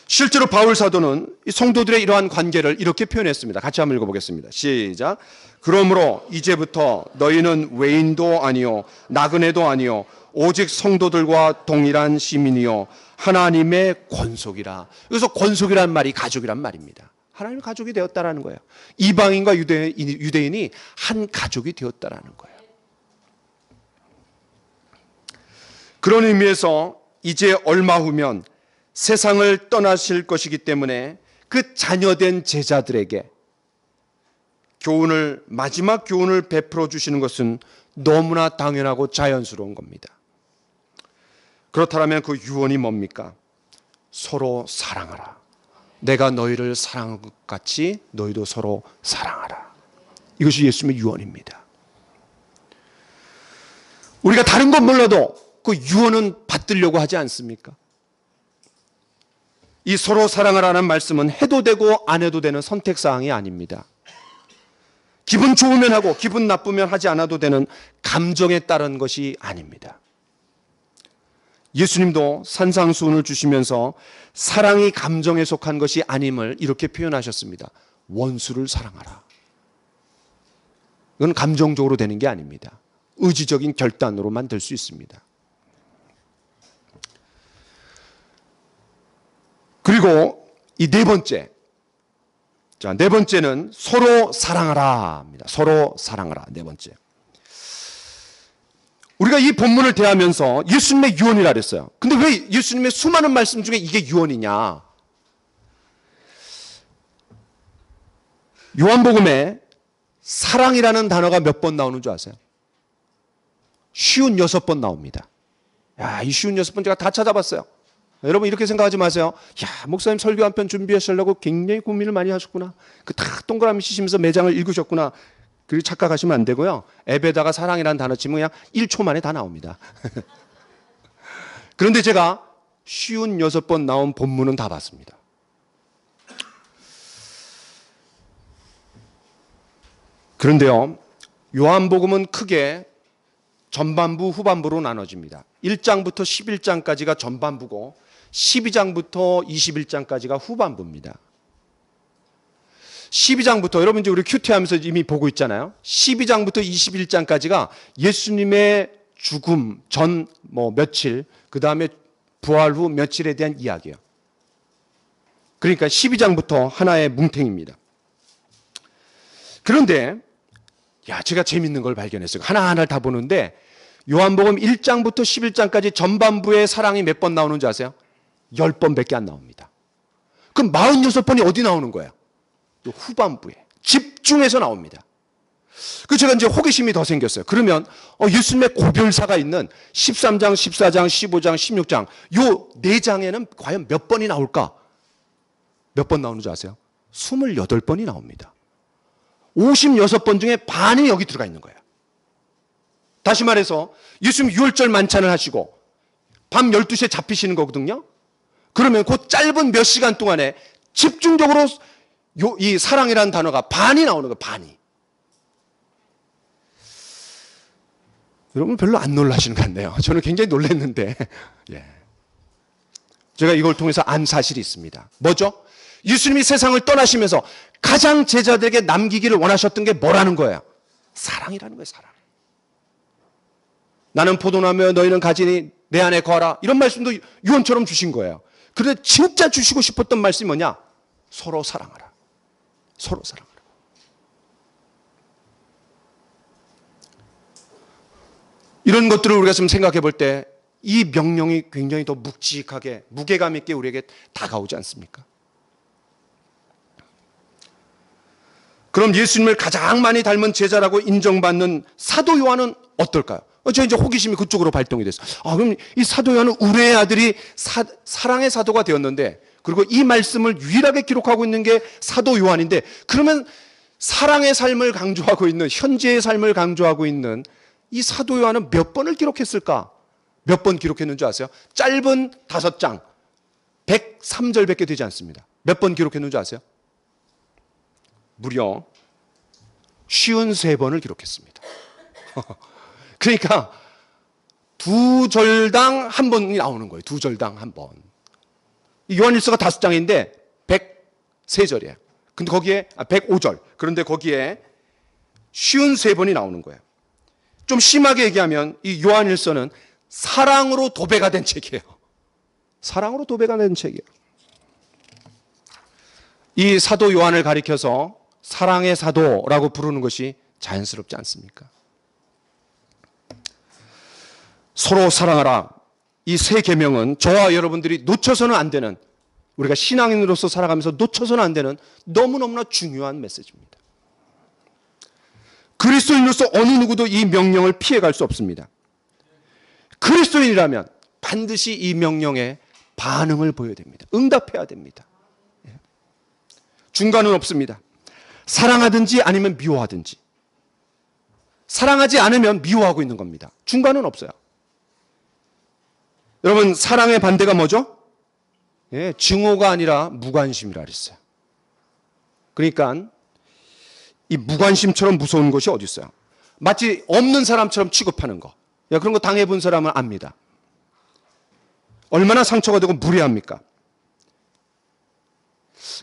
실제로 바울 사도는 이 성도들의 이러한 관계를 이렇게 표현했습니다. 같이 한번 읽어보겠습니다. 시작. 그러므로 이제부터 너희는 외인도 아니요 나그네도 아니요 오직 성도들과 동일한 시민이요 하나님의 권속이라. 여기서 권속이라는 말이 가족이란 말입니다. 하나님의 가족이 되었다라는 거예요. 이방인과 유대인이 한 가족이 되었다라는 거예요. 그런 의미에서 이제 얼마 후면 세상을 떠나실 것이기 때문에 그 자녀된 제자들에게 마지막 교훈을 베풀어 주시는 것은 너무나 당연하고 자연스러운 겁니다. 그렇다면 그 유언이 뭡니까? 서로 사랑하라. 내가 너희를 사랑한 것 같이 너희도 서로 사랑하라. 이것이 예수님의 유언입니다. 우리가 다른 건 몰라도 그 유언은 받들려고 하지 않습니까? 이 서로 사랑하라는 말씀은 해도 되고 안 해도 되는 선택사항이 아닙니다. 기분 좋으면 하고 기분 나쁘면 하지 않아도 되는 감정에 따른 것이 아닙니다. 예수님도 산상수훈을 주시면서 사랑이 감정에 속한 것이 아님을 이렇게 표현하셨습니다. 원수를 사랑하라. 이건 감정적으로 되는 게 아닙니다. 의지적인 결단으로만 될 수 있습니다. 그리고 이 네 번째. 자, 네 번째는 서로 사랑하라입니다. 서로 사랑하라. 네 번째. 우리가 이 본문을 대하면서 예수님의 유언이라 그랬어요. 근데 왜 예수님의 수많은 말씀 중에 이게 유언이냐? 요한복음에 사랑이라는 단어가 몇 번 나오는 줄 아세요? 56번 나옵니다. 야, 이 56번 제가 다 찾아봤어요. 여러분 이렇게 생각하지 마세요. 야, 목사님 설교 한 편 준비하시려고 굉장히 고민을 많이 하셨구나. 그 다 동그라미 치시면서 매장을 읽으셨구나. 그렇게 착각하시면 안 되고요. 앱에다가 사랑이라는 단어 치면 그냥 1초 만에 다 나옵니다. 그런데 제가 56번 나온 본문은 다 봤습니다. 그런데요, 요한복음은 크게 전반부, 후반부로 나눠집니다. 1장부터 11장까지가 전반부고 12장부터 21장까지가 후반부입니다. 12장부터 여러분 이제 우리 큐티하면서 이미 보고 있잖아요. 12장부터 21장까지가 예수님의 죽음 전 며칠, 그 다음에 부활 후 며칠에 대한 이야기예요. 그러니까 12장부터 하나의 뭉탱입니다. 그런데 제가 재밌는 걸 발견했어요. 하나하나 다 보는데 요한복음 1장부터 11장까지 전반부의 사랑이 몇 번 나오는지 아세요? 10번밖에 안 나옵니다. 그럼 46번이 어디 나오는 거예요? 후반부에 집중해서 나옵니다. 그 제가 이제 호기심이 더 생겼어요. 그러면 예수님의 고별사가 있는 13장, 14장, 15장, 16장 요 4장에는 과연 몇 번이 나올까? 몇 번 나오는지 아세요? 28번이 나옵니다. 56번 중에 반이 여기 들어가 있는 거예요. 다시 말해서 예수님 6월절 만찬을 하시고 밤 12시에 잡히시는 거거든요. 그러면 그 짧은 몇 시간 동안에 집중적으로 이 사랑이라는 단어가 반이 나오는 거예요. 반이. 여러분 별로 안 놀라시는 것 같네요. 저는 굉장히 놀랐는데 제가 이걸 통해서 안 사실이 있습니다. 뭐죠? 예수님이 세상을 떠나시면서 가장 제자들에게 남기기를 원하셨던 게 뭐라는 거예요? 사랑이라는 거예요. 사랑. 나는 포도나무여 너희는 가지니 내 안에 거하라. 이런 말씀도 유언처럼 주신 거예요. 그런데 진짜 주시고 싶었던 말씀이 뭐냐? 서로 사랑하라. 서로 사랑하라. 이런 것들을 우리가 좀 생각해 볼 때 이 명령이 굉장히 더 묵직하게 무게감 있게 우리에게 다가오지 않습니까? 그럼 예수님을 가장 많이 닮은 제자라고 인정받는 사도 요한은 어떨까요? 저 이제 호기심이 그쪽으로 발동이 됐어요. 그럼 이 사도 요한은 우레의 아들이 사랑의 사도가 되었는데, 그리고 이 말씀을 유일하게 기록하고 있는 게 사도 요한인데, 그러면 사랑의 삶을 강조하고 있는, 현재의 삶을 강조하고 있는 이 사도 요한은 몇 번을 기록했을까? 몇 번 기록했는지 아세요? 짧은 5장, 103절밖에 되지 않습니다. 몇 번 기록했는지 아세요? 무려 53번을 기록했습니다. 그러니까 2절당 한 번이 나오는 거예요. 2절당 한 번. 요한일서가 5장인데 103절이에요. 근데 거기에 105절. 그런데 거기에 53번이 나오는 거예요. 좀 심하게 얘기하면 이 요한일서는 사랑으로 도배가 된 책이에요. 사랑으로 도배가 된 책이에요. 이 사도 요한을 가리켜서 사랑의 사도라고 부르는 것이 자연스럽지 않습니까? 서로 사랑하라. 이 세 계명은 저와 여러분들이 놓쳐서는 안 되는, 우리가 신앙인으로서 살아가면서 놓쳐서는 안 되는 너무너무나 중요한 메시지입니다. 그리스도인으로서 어느 누구도 이 명령을 피해갈 수 없습니다. 그리스도인이라면 반드시 이 명령에 반응을 보여야 됩니다. 응답해야 됩니다. 중간은 없습니다. 사랑하든지 아니면 미워하든지. 사랑하지 않으면 미워하고 있는 겁니다. 중간은 없어요. 여러분, 사랑의 반대가 뭐죠? 증오가 아니라 무관심이라 그랬어요. 그러니까 이 무관심처럼 무서운 것이 어디 있어요? 마치 없는 사람처럼 취급하는 거. 그런 거 당해본 사람은 압니다. 얼마나 상처가 되고 무례합니까?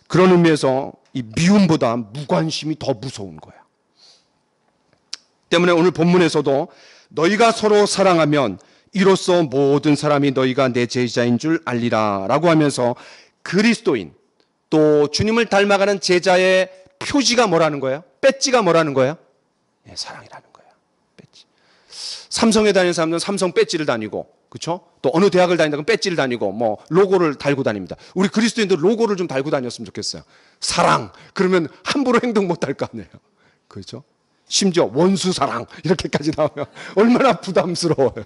그런 의미에서 이 미움보다 무관심이 더 무서운 거예요. 때문에 오늘 본문에서도 너희가 서로 사랑하면 이로써 모든 사람이 너희가 내 제자인 줄 알리라 라고 하면서 그리스도인, 또 주님을 닮아가는 제자의 표지가 뭐라는 거예요? 배지가 뭐라는 거예요? 사랑이라는 거예요. 배지. 삼성에 다니는 사람들은 삼성 배지를 다니고, 그렇죠? 또 어느 대학을 다닌다 그러면 배지를 다니고 뭐 로고를 달고 다닙니다. 우리 그리스도인들 로고를 좀 달고 다녔으면 좋겠어요. 사랑. 그러면 함부로 행동 못 할 거 아니에요. 그렇죠? 심지어 원수 사랑 이렇게까지 나오면 얼마나 부담스러워요.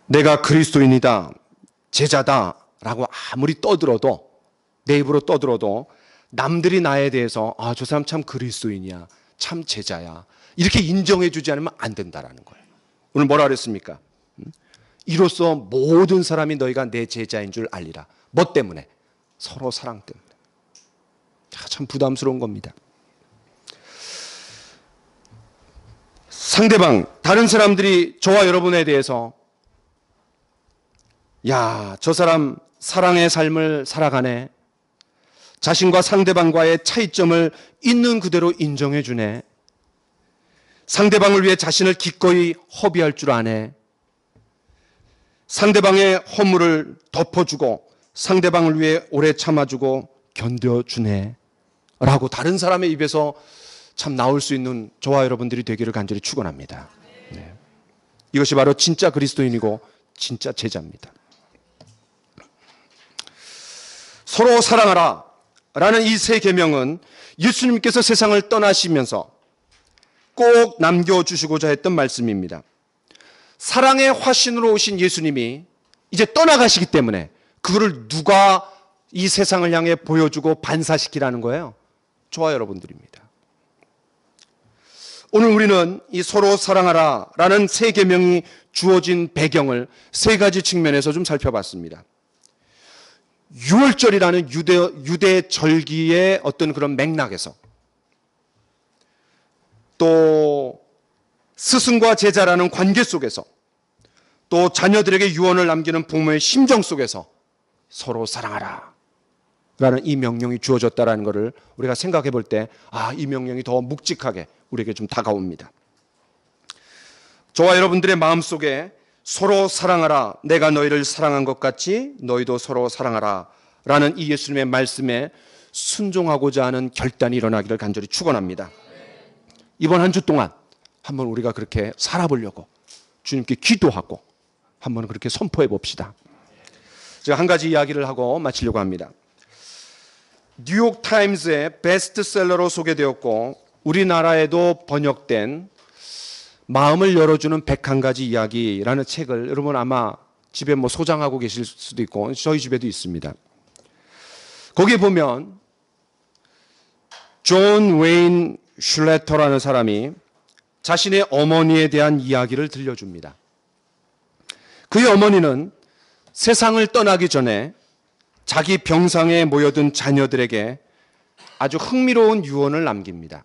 내가 그리스도인이다, 제자다라고 아무리 떠들어도, 내 입으로 떠들어도 남들이 나에 대해서 저 사람 참 그리스도인이야, 참 제자야, 이렇게 인정해 주지 않으면 안 된다라는 거예요. 오늘 뭐라 그랬습니까? 이로써 모든 사람이 너희가 내 제자인 줄 알리라. 뭐 때문에? 서로 사랑 때문에. 참 부담스러운 겁니다. 상대방, 다른 사람들이 저와 여러분에 대해서 저 사람 사랑의 삶을 살아가네, 자신과 상대방과의 차이점을 있는 그대로 인정해 주네, 상대방을 위해 자신을 기꺼이 허비할 줄 아네, 상대방의 허물을 덮어주고 상대방을 위해 오래 참아주고 견뎌주네 라고 다른 사람의 입에서 참 나올 수 있는 저와 여러분들이 되기를 간절히 축원합니다. 네. 이것이 바로 진짜 그리스도인이고 진짜 제자입니다. 서로 사랑하라 라는 이 세 계명은 예수님께서 세상을 떠나시면서 꼭 남겨주시고자 했던 말씀입니다. 사랑의 화신으로 오신 예수님이 이제 떠나가시기 때문에 그거를 누가 이 세상을 향해 보여주고 반사시키라는 거예요? 저와 여러분들입니다. 오늘 우리는 이 서로 사랑하라 라는 세 계명이 주어진 배경을 세 가지 측면에서 좀 살펴봤습니다. 유월절이라는 유대 절기의 어떤 그런 맥락에서, 또 스승과 제자라는 관계 속에서, 또 자녀들에게 유언을 남기는 부모의 심정 속에서 서로 사랑하라 라는 이 명령이 주어졌다는 것을 우리가 생각해 볼 때 이 명령이 더 묵직하게 우리에게 좀 다가옵니다. 저와 여러분들의 마음속에 서로 사랑하라, 내가 너희를 사랑한 것 같이 너희도 서로 사랑하라 라는 이 예수님의 말씀에 순종하고자 하는 결단이 일어나기를 간절히 축원합니다. 이번 한 주 동안 한번 우리가 그렇게 살아보려고 주님께 기도하고 한번 그렇게 선포해 봅시다. 제가 한 가지 이야기를 하고 마치려고 합니다. 뉴욕 타임즈의 베스트셀러로 소개되었고 우리나라에도 번역된 마음을 열어주는 101가지 이야기라는 책을 여러분 아마 집에 소장하고 계실 수도 있고 저희 집에도 있습니다. 거기에 보면 존 웨인 슐레터라는 사람이 자신의 어머니에 대한 이야기를 들려줍니다. 그의 어머니는 세상을 떠나기 전에 자기 병상에 모여든 자녀들에게 아주 흥미로운 유언을 남깁니다.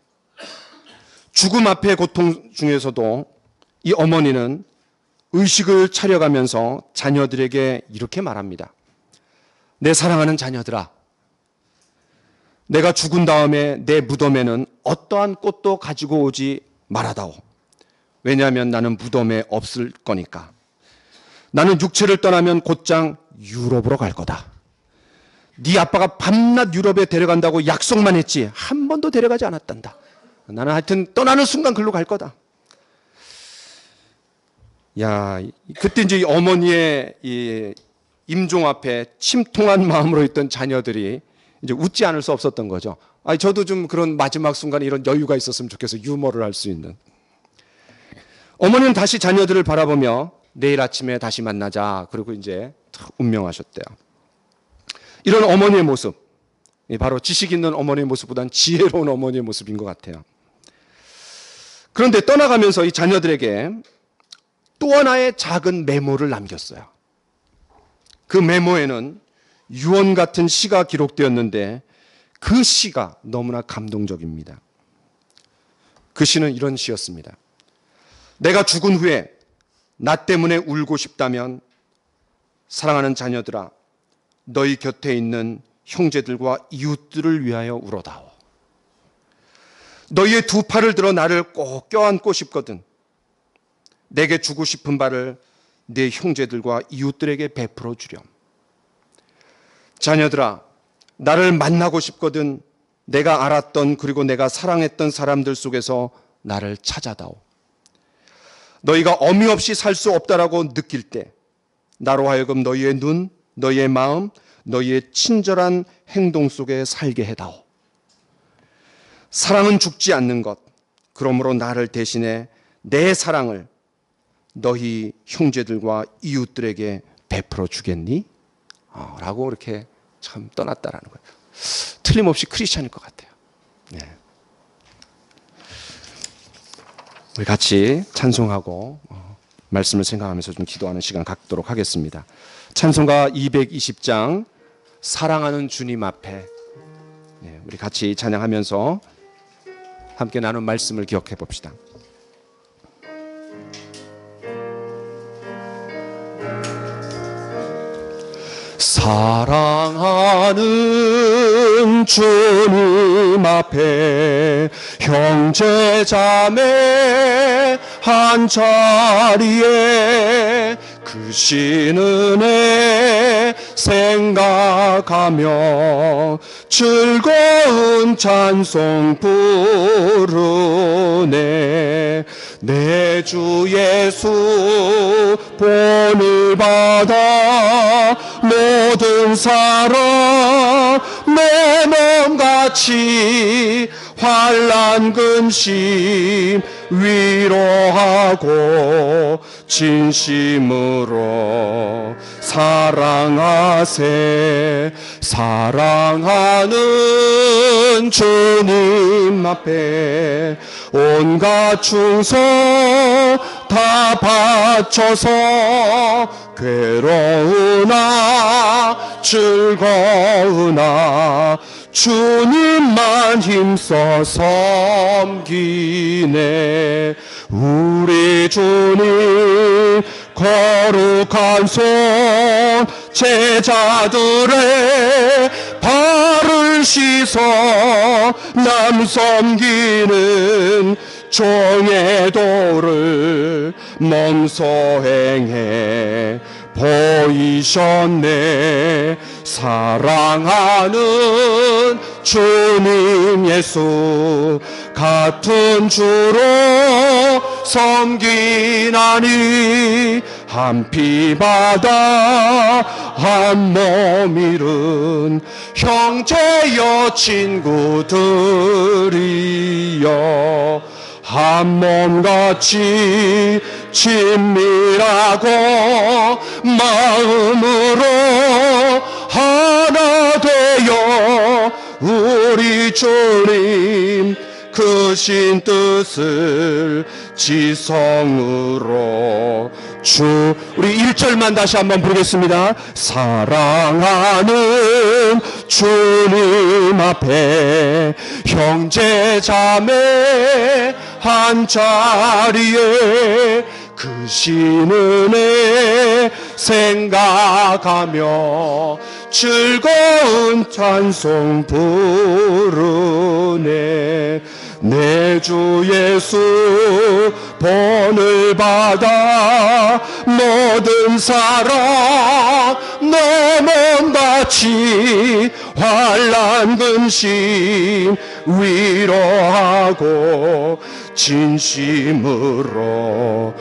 죽음 앞의 고통 중에서도 이 어머니는 의식을 차려가면서 자녀들에게 이렇게 말합니다. 내 사랑하는 자녀들아, 내가 죽은 다음에 내 무덤에는 어떠한 꽃도 가지고 오지 말아다오. 왜냐하면 나는 무덤에 없을 거니까. 나는 육체를 떠나면 곧장 유럽으로 갈 거다. 네 아빠가 밤낮 유럽에 데려간다고 약속만 했지 한 번도 데려가지 않았단다. 나는 하여튼 떠나는 순간 글로 갈 거다. 그때 이제 어머니의 이 임종 앞에 침통한 마음으로 있던 자녀들이 이제 웃지 않을 수 없었던 거죠. 저도 좀 그런 마지막 순간에 이런 여유가 있었으면 좋겠어요. 유머를 할 수 있는. 어머니는 다시 자녀들을 바라보며 내일 아침에 다시 만나자. 그리고 이제 운명하셨대요. 이런 어머니의 모습, 바로 지식 있는 어머니의 모습보다는 지혜로운 어머니의 모습인 것 같아요. 그런데 떠나가면서 이 자녀들에게 또 하나의 작은 메모를 남겼어요. 그 메모에는 유언 같은 시가 기록되었는데 그 시가 너무나 감동적입니다. 그 시는 이런 시였습니다. 내가 죽은 후에 나 때문에 울고 싶다면 사랑하는 자녀들아, 너희 곁에 있는 형제들과 이웃들을 위하여 울어다오. 너희의 두 팔을 들어 나를 꼭 껴안고 싶거든. 내게 주고 싶은 바를 내 형제들과 이웃들에게 베풀어 주렴. 자녀들아, 나를 만나고 싶거든. 내가 알았던 그리고 내가 사랑했던 사람들 속에서 나를 찾아다오. 너희가 어미 없이 살 수 없다라고 느낄 때 나로 하여금 너희의 눈, 너희의 마음, 너희의 친절한 행동 속에 살게 해다오. 사랑은 죽지 않는 것. 그러므로 나를 대신해 내 사랑을 너희 형제들과 이웃들에게 베풀어 주겠니? 라고 이렇게 참 떠났다라는 거예요. 틀림없이 크리스찬일 것 같아요. 네. 우리 같이 찬송하고 말씀을 생각하면서 좀 기도하는 시간 갖도록 하겠습니다. 찬송가 220장 사랑하는 주님 앞에, 네, 우리 같이 찬양하면서 함께 나눈 말씀을 기억해 봅시다. 사랑하는 주님 앞에 형제 자매 한 자리에 크신 은혜 생각하며 즐거운 찬송 부르네. 내 주 예수 본을 받아 모든 사람 내 몸같이 환난 근심 위로하고 진심으로 사랑하세. 사랑하는 주님 앞에 온갖 충성 다 바쳐서 괴로우나 즐거우나 주님만 힘써 섬기네. 우리 주님 거룩한 손 제자들의 발을 씻어 남 섬기는 종의 도를 몸소 행해 보이셨네. 사랑하는 주님 예수 같은 주로 섬기나니 한 피 바다 한 몸 이룬 형제여 친구들이여 한 몸같이 친밀하고 마음으로 하나 되어 우리 주님 크신 뜻을 지성으로 우리 1절만 다시 한번 부르겠습니다. 사랑하는 주님 앞에 형제 자매 한 자리에 크신 은혜 생각하며 즐거운 찬송 부르네. 내 주 예수 본을 받아 모든 사랑 내 몸같이 환난 근심 위로하고 진심으로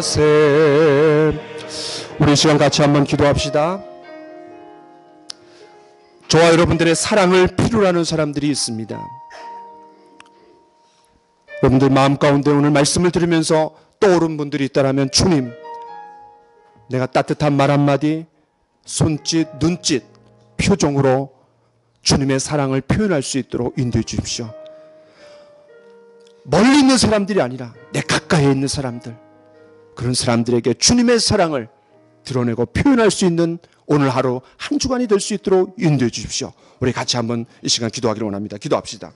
사랑하세. 우리 시간 같이 한번 기도합시다. 저와 여러분들의 사랑을 필요로 하는 사람들이 있습니다. 여러분들 마음 가운데 오늘 말씀을 들으면서 떠오른 분들이 있다면 주님, 내가 따뜻한 말 한마디, 손짓, 눈짓, 표정으로 주님의 사랑을 표현할 수 있도록 인도해 주십시오. 멀리 있는 사람들이 아니라 내 가까이에 있는 사람들, 그런 사람들에게 주님의 사랑을 드러내고 표현할 수 있는 오늘 하루 한 주간이 될 수 있도록 인도해 주십시오. 우리 같이 한번 이 시간 기도하기를 원합니다. 기도합시다.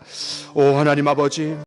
오 하나님 아버지,